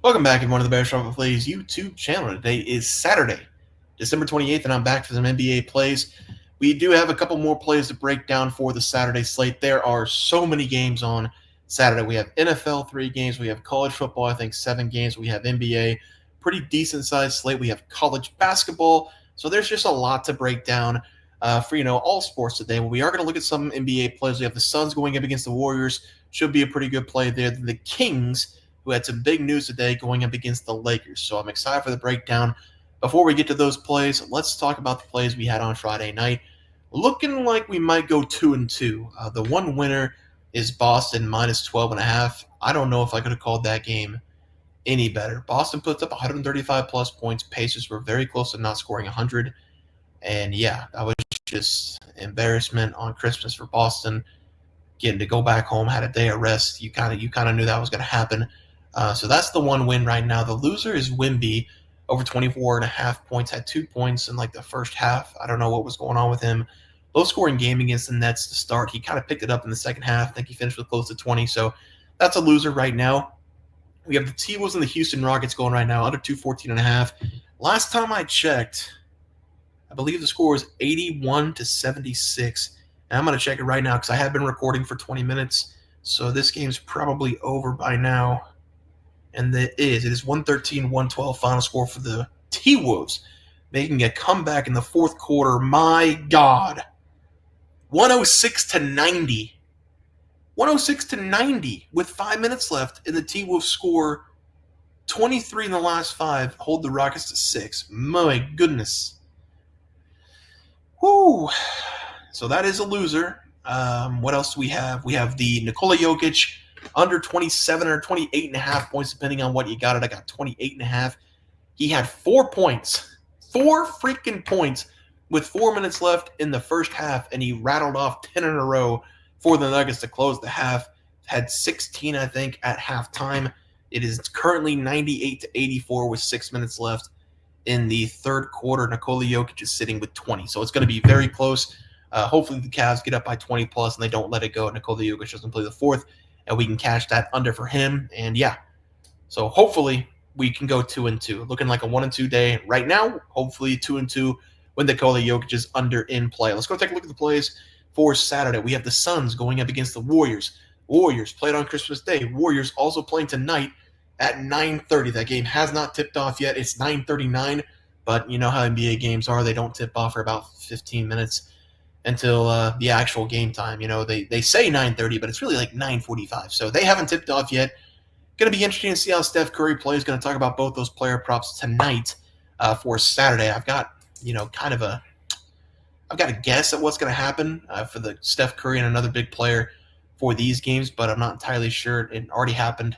Welcome back, everyone, to the Bear Sharp Plays YouTube channel. Today is Saturday, December 28th, and I'm back for some NBA plays. We do have a couple more plays to break down for the Saturday slate. There are so many games on Saturday. We have NFL 3 games. We have college football, I think 7 games. We have NBA, pretty decent-sized slate. We have college basketball. So there's just a lot to break down for all sports today. We are going to look at some NBA plays. We have the Suns going up against the Warriors. Should be a pretty good play there. The Kings, who had some big news today going up against the Lakers. So I'm excited for the breakdown. Before we get to those plays, let's talk about the plays we had on Friday night. Looking like we might go 2-2. The one winner is Boston minus 12.5. I don't know if I could have called that game any better. Boston puts up 135 plus points. Pacers were very close to not scoring 100. And yeah, that was just embarrassment on Christmas for Boston. Getting to go back home, had a day of rest. You kind of knew that was going to happen. So that's the one win right now. The loser is Wemby, over 24.5 points, had 2 points in like the first half. I don't know what was going on with him. Low scoring game against the Nets to start. He kind of picked it up in the second half. I think he finished with close to 20. So that's a loser right now. We have the T-Wolves and the Houston Rockets going right now, under 214.5. Last time I checked, I believe the score was 81-76. And I'm going to check it right now because I have been recording for 20 minutes. So this game's probably over by now. And it is 113-112 final score for the T-Wolves, making a comeback in the fourth quarter. My God. 106-90. 106-90 with 5 minutes left, and the T-Wolves score 23 in the last 5, hold the Rockets to 6. My goodness. Whoo. So that is a loser. What else do we have? We have the Nikola Jokic, under 27 or 28.5 points, depending on what you got it. I got 28.5. He had 4 points. 4 freaking points with 4 minutes left in the first half, and he rattled off 10 in a row for the Nuggets to close the half. Had 16, I think, at halftime. It is currently 98-84 with 6 minutes left in the third quarter. Nikola Jokic is sitting with 20, so it's going to be very close. Hopefully the Cavs get up by 20 plus and they don't let it go. Nikola Jokic doesn't play the fourth, and we can cash that under for him. And yeah, so hopefully we can go 2-2. Looking like a 1-2 day right now. Hopefully 2-2 when Nikola Jokic is under in play. Let's go take a look at the plays for Saturday. We have the Suns going up against the Warriors. Warriors played on Christmas Day. Warriors also playing tonight at 9:30. That game has not tipped off yet. It's 9:39, but you know how NBA games are. They don't tip off for about 15 minutes until the actual game time. They say 9:30, but it's really like 9:45. So they haven't tipped off yet. Going to be interesting to see how Steph Curry plays. Going to talk about both those player props tonight for Saturday. I've got I've got a guess at what's going to happen for the Steph Curry and another big player for these games, but I'm not entirely sure. It already happened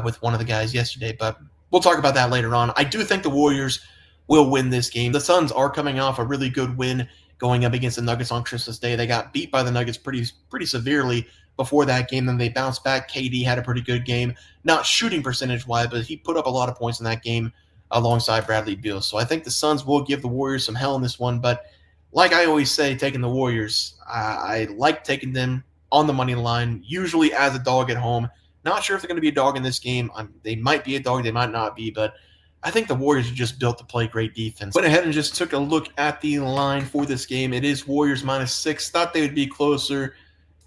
with one of the guys yesterday, but we'll talk about that later on. I do think the Warriors will win this game. The Suns are coming off a really good win going up against the Nuggets on Christmas Day. They got beat by the Nuggets pretty severely before that game. Then they bounced back. KD had a pretty good game, not shooting percentage-wise, but he put up a lot of points in that game alongside Bradley Beal. So I think the Suns will give the Warriors some hell in this one, but like I always say, taking the Warriors, I like taking them on the money line, usually as a dog at home. Not sure if they're going to be a dog in this game. They might be a dog, they might not be, but I think the Warriors are just built to play great defense. Went ahead and just took a look at the line for this game. It is Warriors -6. Thought they would be closer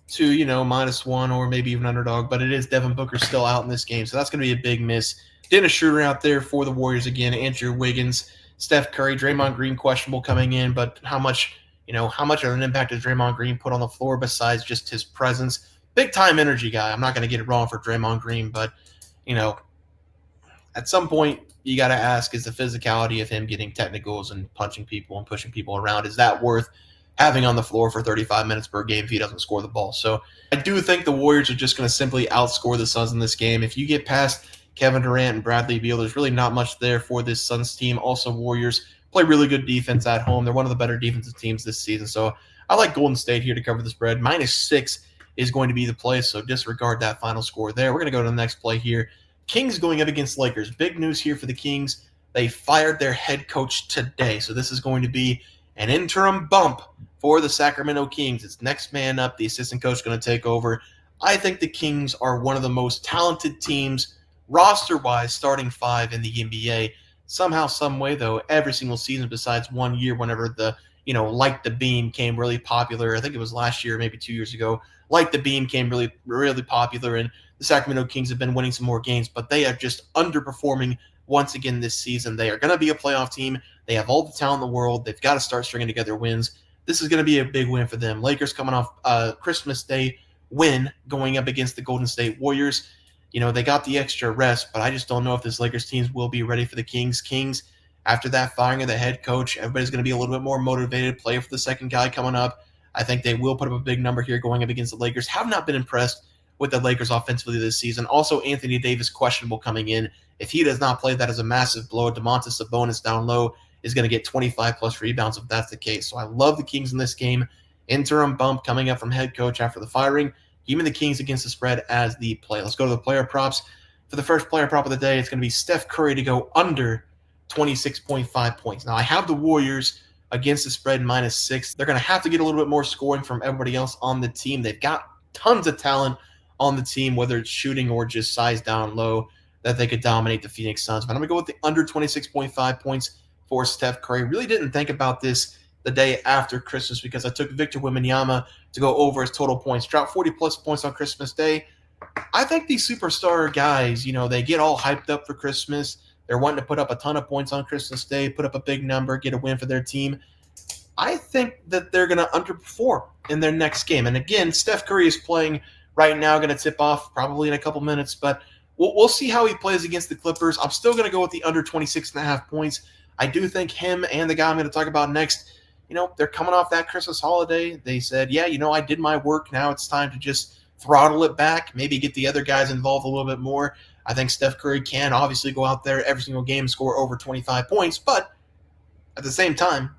to, -1 or maybe even underdog, but it is Devin Booker still out in this game, so that's going to be a big miss. Dennis Schroeder out there for the Warriors again, Andrew Wiggins, Steph Curry, Draymond Green questionable coming in, but how much of an impact does Draymond Green put on the floor besides just his presence? Big-time energy guy. I'm not going to get it wrong for Draymond Green, but, at some point you got to ask, is the physicality of him getting technicals and punching people and pushing people around, is that worth having on the floor for 35 minutes per game if he doesn't score the ball? So I do think the Warriors are just going to simply outscore the Suns in this game. If you get past Kevin Durant and Bradley Beal, there's really not much there for this Suns team. Also, Warriors play really good defense at home. They're one of the better defensive teams this season. So I like Golden State here to cover the spread. -6 is going to be the play, so disregard that final score there. We're going to go to the next play here. Kings going up against Lakers. Big news here for the Kings. They fired their head coach today, so this is going to be an interim bump for the Sacramento Kings. It's next man up. The assistant coach is going to take over. I think the Kings are one of the most talented teams roster-wise starting five in the NBA. Somehow, some way, though, every single season besides 1 year, whenever the Like the Beam came really popular. I think it was last year, maybe 2 years ago. Like the Beam came really, really popular, and the Sacramento Kings have been winning some more games, but they are just underperforming once again this season. They are going to be a playoff team. They have all the talent in the world. They've got to start stringing together wins. This is going to be a big win for them. Lakers coming off Christmas Day win going up against the Golden State Warriors. They got the extra rest, but I just don't know if this Lakers team will be ready for the Kings. Kings, after that firing of the head coach, everybody's going to be a little bit more motivated, play for the second guy coming up. I think they will put up a big number here going up against the Lakers. Have not been impressed with the Lakers offensively this season. Also, Anthony Davis questionable coming in. If he does not play, that is a massive blow. Domantas Sabonis down low is going to get 25-plus rebounds if that's the case. So I love the Kings in this game. Interim bump coming up from head coach after the firing. Give me the Kings against the spread as the play. Let's go to the player props. For the first player prop of the day, it's going to be Steph Curry to go under 26.5 points. Now, I have the Warriors against the spread -6. They're going to have to get a little bit more scoring from everybody else on the team. They've got tons of talent on the team, whether it's shooting or just size down low, that they could dominate the Phoenix Suns. But I'm going to go with the under 26.5 points for Steph Curry. Really didn't think about this the day after Christmas because I took Victor Wembanyama to go over his total points. Dropped 40-plus points on Christmas Day. I think these superstar guys, they get all hyped up for Christmas. They're wanting to put up a ton of points on Christmas Day, put up a big number, get a win for their team. I think that they're going to underperform in their next game. And again, Steph Curry is playing right now, going to tip off probably in a couple minutes, but we'll see how he plays against the Clippers. I'm still going to go with the under 26.5 points. I do think him and the guy I'm going to talk about next, they're coming off that Christmas holiday. They said, yeah, I did my work. Now it's time to just throttle it back, maybe get the other guys involved a little bit more. I think Steph Curry can obviously go out there every single game, score over 25 points, but at the same time,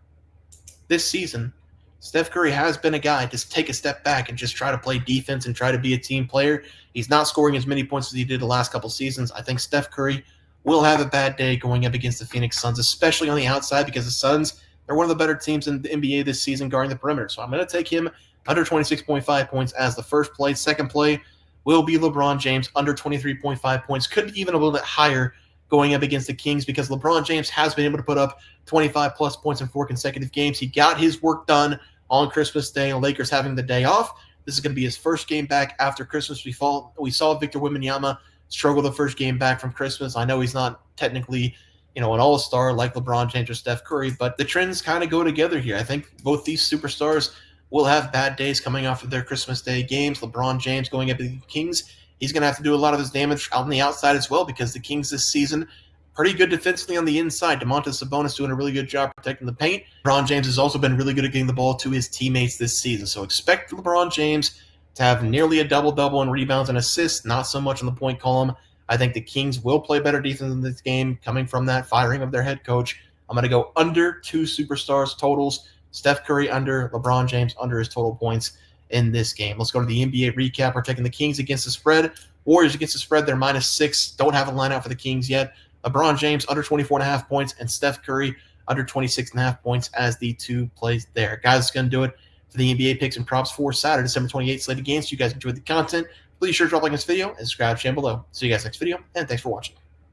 this season, Steph Curry has been a guy to take a step back and just try to play defense and try to be a team player. He's not scoring as many points as he did the last couple seasons. I think Steph Curry will have a bad day going up against the Phoenix Suns, especially on the outside because the Suns, they're one of the better teams in the NBA this season guarding the perimeter. So I'm going to take him under 26.5 points as the first play. Second play will be LeBron James under 23.5 points. Could be even a little bit higher going up against the Kings because LeBron James has been able to put up 25-plus points in 4 consecutive games. He got his work done on Christmas Day, and Lakers having the day off. This is going to be his first game back after Christmas. We saw Victor Wembanyama struggle the first game back from Christmas. I know he's not technically, an all-star like LeBron James or Steph Curry, but the trends kind of go together here. I think both these superstars will have bad days coming off of their Christmas Day games. LeBron James going up to the Kings, he's going to have to do a lot of his damage on the outside as well because the Kings this season, pretty good defensively on the inside. Domantas Sabonis doing a really good job protecting the paint. LeBron James has also been really good at getting the ball to his teammates this season. So expect LeBron James to have nearly a double-double in rebounds and assists, not so much on the point column. I think the Kings will play better defense in this game coming from that firing of their head coach. I'm going to go under 2 superstars totals. Steph Curry under, LeBron James under his total points in this game. Let's go to the NBA recap. We're taking the Kings against the spread. Warriors against the spread. They're -6. Don't have a line out for the Kings yet. LeBron James under 24.5 points and Steph Curry under 26.5 points as the 2 plays there. Guys, that's going to do it for the NBA picks and props for Saturday, December 28th slated games. If you guys enjoyed the content, please sure to drop a like on this video and subscribe to the channel below. See you guys next video, and thanks for watching.